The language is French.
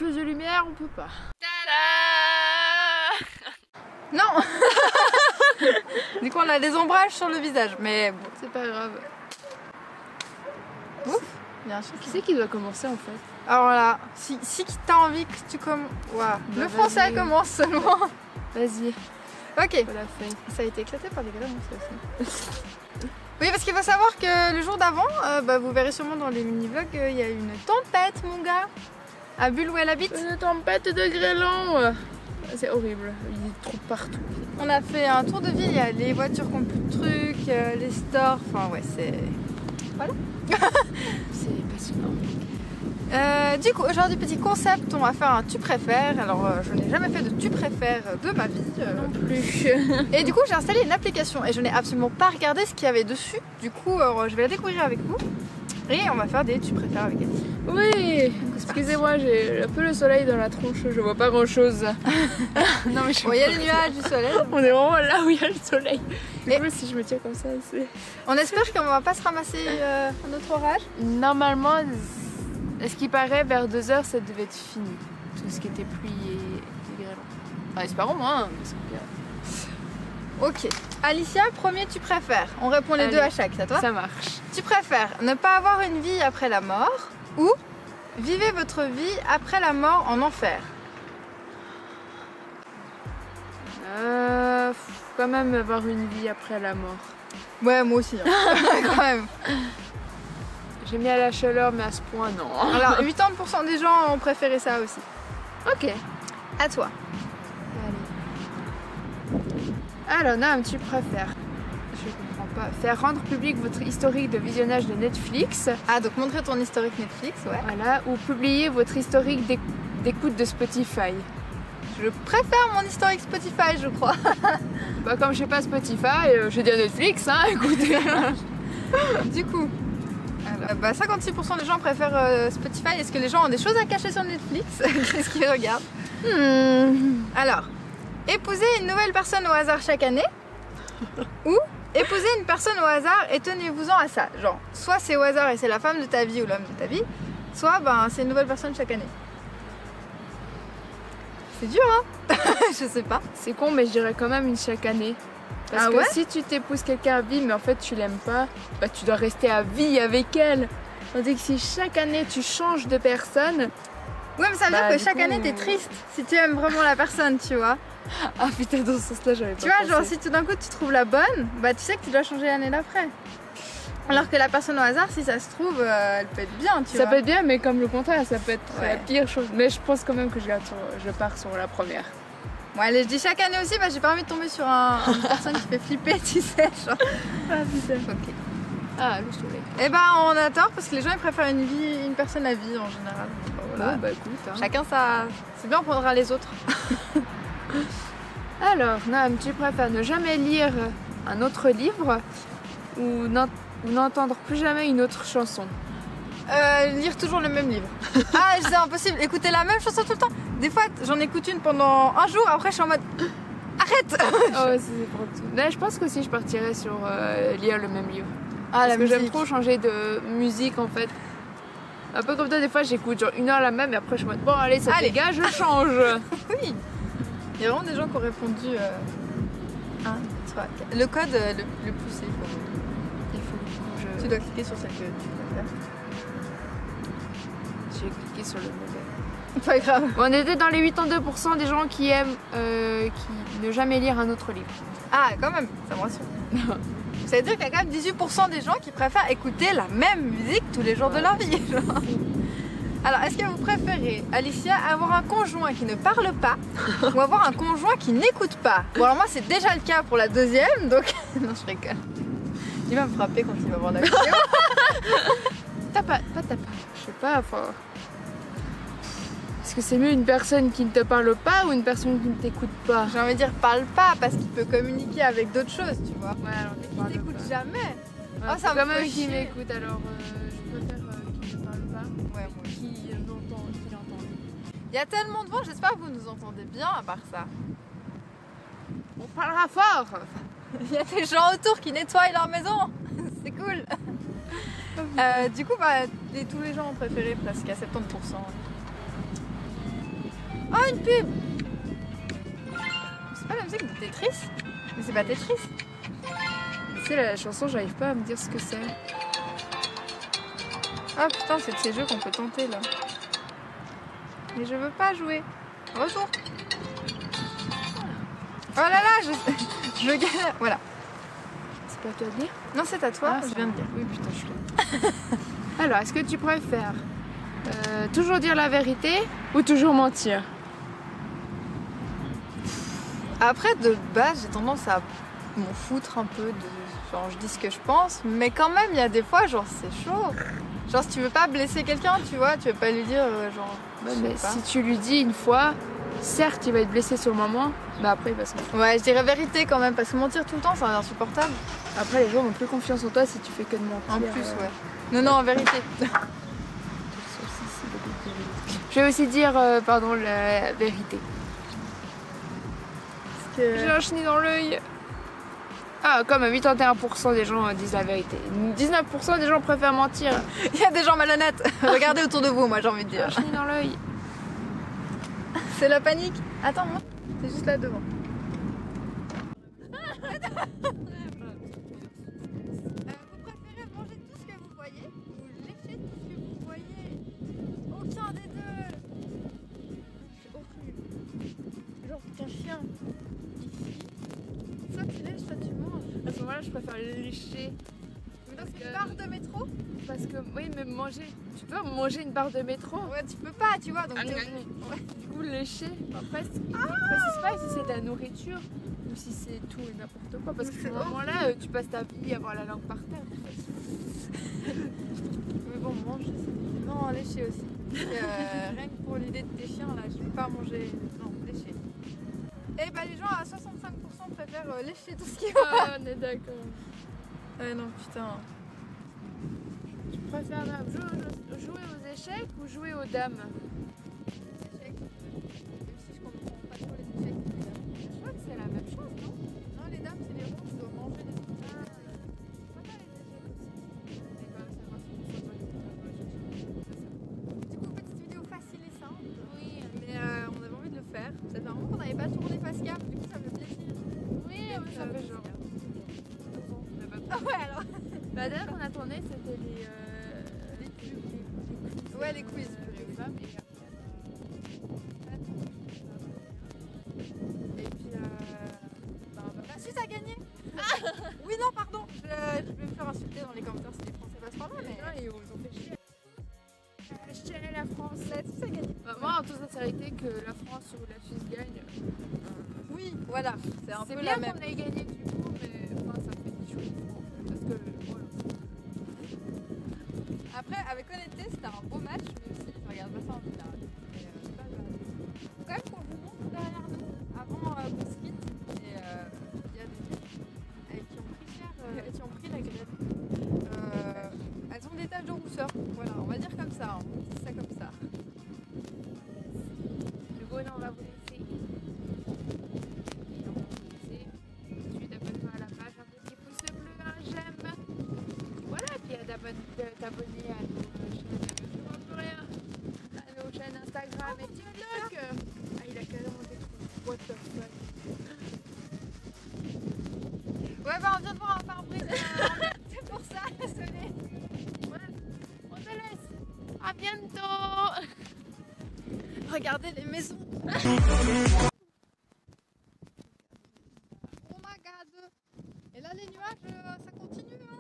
plus de lumière, on peut pas. Non. Du coup on a des ombrages sur le visage, mais bon. C'est pas grave. Ouf, bien sûr. Qui c'est qui doit commencer en fait? Alors là, si t'as envie que tu commences... Wow. Le français commence seulement. Vas-y. Ok. Pas la feuille. Ça a été éclaté par des grenades aussi. Oui, parce qu'il faut savoir que le jour d'avant, vous verrez sûrement dans les mini-vlogs, il y a une tempête, mon gars, à Bulle où elle habite. Une tempête de grêlons. C'est horrible, il y a trop partout. On a fait un tour de ville, il y a les voitures qui ont plus de trucs, les stores, enfin ouais, c'est... Voilà. C'est passionnant. Du coup, aujourd'hui, petit concept, on va faire un tu préfères. Alors, je n'ai jamais fait de tu préfères de ma vie. Non plus. Et du coup, j'ai installé une application et je n'ai absolument pas regardé ce qu'il y avait dessus. Du coup, je vais la découvrir avec vous. Et on va faire des tu préfères avec elle. Oui. Excusez-moi, j'ai un peu le soleil dans la tronche, je vois pas grand chose. Non mais il y a les nuages du soleil. On est vraiment là où il y a le soleil. Mais du coup, si je me tiens comme ça, c'est... On espère qu'on va pas se ramasser un autre orage. Normalement, à ce qui paraît, vers 2h, ça devait être fini. Tout ce qui était pluie et grêlons. Enfin, espérons moins, parce que... Ok. Alicia, premier tu préfères. On répond les deux à chaque, ça toi? Ça marche. Tu préfères ne pas avoir une vie après la mort ou vivez votre vie après la mort en enfer? Quand même avoir une vie après la mort. Ouais, moi aussi. Hein. Quand même. J'ai mis à la chaleur, mais à ce point, non. Alors, 80% des gens ont préféré ça aussi. Ok. À toi. Allez. Alors, Nam, tu préfères, je comprends pas, faire rendre public votre historique de visionnage de Netflix. Ah, donc montrer ton historique Netflix, ouais. Voilà, ou publier votre historique d'écoute de Spotify. Je préfère mon historique Spotify, je crois. Bah, comme je sais pas Spotify, je dis à Netflix, hein, écoutez. Du coup, 56% des gens préfèrent Spotify. Est-ce que les gens ont des choses à cacher sur Netflix? Qu'est-ce qu'ils regardent? Alors, épouser une nouvelle personne au hasard chaque année ou épouser une personne au hasard et tenez-vous-en à ça. Genre, soit c'est au hasard et c'est la femme de ta vie ou l'homme de ta vie, soit c'est une nouvelle personne chaque année. C'est dur, hein? Je sais pas. C'est con, mais je dirais quand même une chaque année. Parce que si tu t'épouses quelqu'un à vie, mais en fait tu l'aimes pas, bah tu dois rester à vie avec elle. Tandis que si chaque année tu changes de personne... Ouais, mais ça veut dire que chaque année t'es triste si tu aimes vraiment la personne, tu vois. Ah putain, dans ce sens-là, j'avais pas Tu vois, pensé. genre si tout d'un coup tu trouves la bonne, bah tu sais que tu dois changer l'année d'après. Alors que la personne au hasard, si ça se trouve, elle peut être bien, tu vois. Ça peut être bien, mais comme le contraire, ça peut être la pire chose. Mais je pense quand même que je pars sur la première. Bon allez, je dis chaque année aussi, j'ai pas envie de tomber sur une personne qui fait flipper, tu sais, genre. Ah putain. Ok. Ah, le soleil. Eh ben on a tort parce que les gens ils préfèrent une personne à vie en général. Voilà. Bon, bah écoute. Hein. Chacun ça. C'est bien, on prendra les autres. Alors, Nam, tu préfères ne jamais lire un autre livre ou n'entendre plus jamais une autre chanson? Lire toujours le même livre. Ah, c'est impossible. Écouter la même chanson tout le temps. Des fois, j'en écoute une pendant un jour, après je suis en mode arrête. Oh, c'est pour tout. Là, je pense que si je partirais sur lire le même livre. Ah, parce que j'aime trop changer de musique en fait. Un peu comme toi, des fois j'écoute genre 1 heure la même et après je me dis bon, allez, ça dégage, je change. Oui. Il y a vraiment des gens qui ont répondu 1, 3, 4. Le code le plus il faut. Tu dois cliquer sur celle que tu préfères. J'ai cliqué sur le mauvais. Pas grave. On était dans les 82% des gens qui aiment qui ne jamais lire un autre livre. Ah, quand même, ça me rassure. Ça veut dire qu'il y a quand même 18% des gens qui préfèrent écouter la même musique tous les jours de leur vie. Alors, est-ce que vous préférez, Alicia, avoir un conjoint qui ne parle pas ou avoir un conjoint qui n'écoute pas? Bon, alors moi, c'est déjà le cas pour la deuxième, donc... Non, je rigole. Il va me frapper quand il va voir la vidéo. Pas je sais pas, enfin... Est-ce que c'est mieux une personne qui ne te parle pas ou une personne qui ne t'écoute pas? J'ai envie de dire parle pas parce qu'il peut communiquer avec d'autres choses, tu vois. Ouais, alors il t'écoute jamais. Ouais, oh, ça quand me même fait qui chier. m'écoute, alors je préfère qu'il ne parle pas. Ouais, moi aussi. Qui l'entend. Il y a tellement de vent, j'espère que vous nous entendez bien à part ça. On parlera fort. Il y a des gens autour qui nettoient leur maison. C'est cool. Du coup, tous les gens ont préféré presque à 70%. Oh, une pub! C'est pas la musique de Tetris? Mais c'est pas Tetris. Tu sais, la chanson, j'arrive pas à me dire ce que c'est. Ah putain, c'est de ces jeux qu'on peut tenter là. Mais je veux pas jouer. Retour. Oh là là, je galère. Voilà. C'est pas à toi de dire? Non, c'est à toi. Ah, je viens de dire. Oui, putain, je suis Alors, est-ce que tu préfères toujours dire la vérité ou toujours mentir? Après, de base, j'ai tendance à m'en foutre un peu de. Genre, je dis ce que je pense, mais quand même, il y a des fois, genre, c'est chaud. Genre, si tu veux pas blesser quelqu'un, tu vois, tu veux pas lui dire, genre. Ouais, je mais sais pas. si tu lui dis une fois, certes, il va être blessé sur le moment, mais après, il va s'en foutre. Ouais, je dirais vérité quand même, parce que mentir tout le temps, c'est insupportable. Après, les gens n'ont plus confiance en toi si tu fais que de mentir. En plus, ouais. Non, non, en vérité. Je vais aussi dire, pardon, la vérité. Parce que. J'ai un chenille dans l'œil. Ah, comme 81% des gens disent la vérité. 19% des gens préfèrent mentir. Il y a des gens malhonnêtes. Regardez autour de vous, moi, j'ai envie de J'ai un dire. chenille dans l'œil. C'est la panique. Attends, moi, c'est juste là devant. Vous préférez manger tout ce que vous voyez ou lécher tout ce que vous voyez? Aucun des deux. C'est horrible. Genre qu'un chien. Soit tu lèches, soit tu manges. À ce moment-là, je préfère lécher. Dans une barre de métro? Parce que, oui, mais manger. Tu peux manger une barre de métro? Ouais, tu peux pas, tu vois. Donc Ah, t'es- ouais. Du coup, lécher. Après, il ne précise pas si c'est de la nourriture ou si c'est tout et n'importe quoi. Parce que C'est à ce moment-là, tu passes ta vie à avoir la langue par terre. Mais bon, manger, c'est non, lécher aussi. Rien que pour l'idée de tes chiens, là, je peux pas manger. Non, lécher. Et bah, les gens à 65% préfèrent lécher tout ce qui va. Ah, on est d'accord. Non, putain. Tu préfères jouer aux échecs ou jouer aux dames? Échecs. Même si je comprends pas trop les échecs. Je crois que c'est la même chose, non? Non, les dames, c'est les ronds, tu dois manger les autres. Ah, je préfère les échecs aussi. Mais quand même, ça va, c'est pour ça que Du coup, petite vidéo facile et simple. Oui, Mais on avait envie de le faire. Ça fait un moment qu'on n'avait pas tourné face cam, du coup, ça me fait plaisir. oui, mais ça fait genre. Ah ouais, alors. La dernière qu'on a tourné, c'était les Ouais, les quiz. de femmes et après. Et puis, bah, La Suisse a gagné. Oui, non, pardon. Je vais me faire insulter dans les commentaires si les Français passent par là, mais. ils ont fait chier. Chier la France. La Suisse a gagné. Bah, moi, en toute sincérité, que la France ou la Suisse gagne, Oui, voilà. C'est un c'est peu bien la même. qu'on ait gagné du coup, mais enfin, ça me fait ni chaud ni froid. Parce que, voilà. Après, avec honnêteté, c'était un beau match, même si je regarde pas ça en général. Mais c'est pas grave. Quand même qu'on vous montre derrière nous, avant qu'on se quitte, et il y a des filles qui ont pris cher, qui ont pris la grève. Elles ont des taches de rousseur. Voilà, on va dire comme ça. On dit ça comme ça. Le bonheur, on va vous laisser. Et on va vous laisser. Tout de suite, abonne-toi à la page, un petit pouce bleu, un j'aime. Voilà, puis t'abonner à nos chaînes, je vois plus rien. À nos chaînes Instagram et TikTok. Ah, il a carrément des trucs. What the fuck. Ouais, bah on vient de voir un pare-brise. C'est pour ça, désolé. Voilà, on te laisse. À bientôt. Regardez les maisons. Oh my god. Et là, les nuages, ça continue, hein.